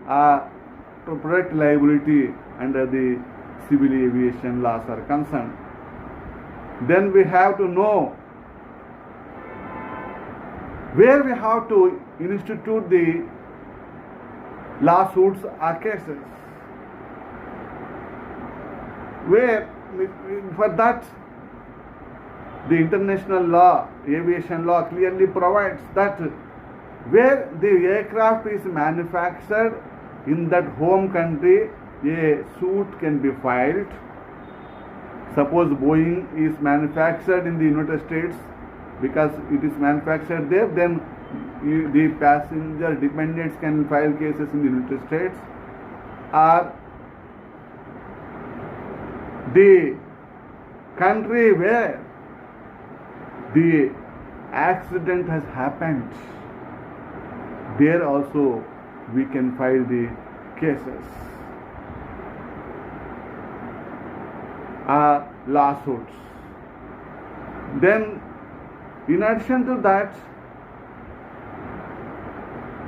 to protect liability under the civil aviation laws are concerned. Then we have to know where we have to institute the lawsuits or cases. Where, for that, the international law, aviation law clearly provides that where the aircraft is manufactured in that home country, a suit can be filed. Suppose Boeing is manufactured in the United States, because it is manufactured there, then the passenger dependents can file cases in the United States, or the country where the accident has happened, there also we can file the cases, lawsuits. Then, in addition to that,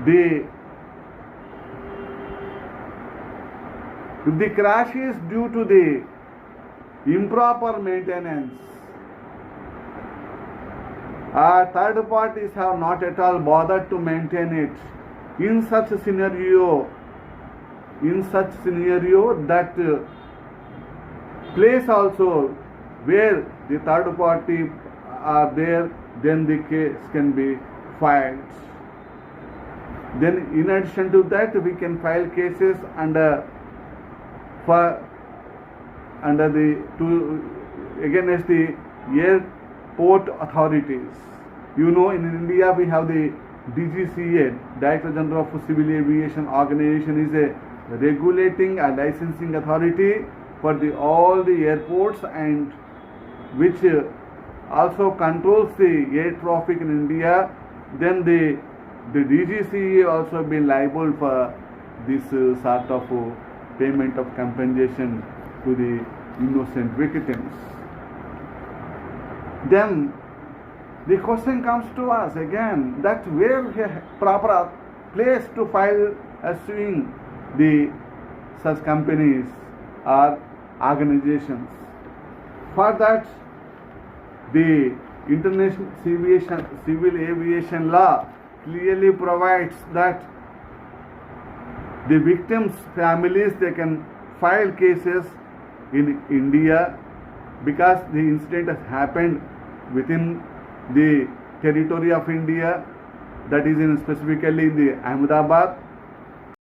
if the crash is due to the improper maintenance, third parties have not at all bothered to maintain it. In such scenario, that place also where the third party are there, then the case can be filed. Then, in addition to that, we can file cases against the airport authorities. You know, in India we have the DGCA, Director General of Civil Aviation Organization, is a regulating and licensing authority for all the airports, and which also controls the air traffic in India. Then the DGCA also been liable for this sort of payment of compensation to the innocent victims. Then the question comes to us again, that where a proper place to file suing the such companies or organizations. For that, the international civil aviation law clearly provides that the victims' families, they can file cases in India, because the incident has happened within the territory of India, that is specifically in the Ahmedabad,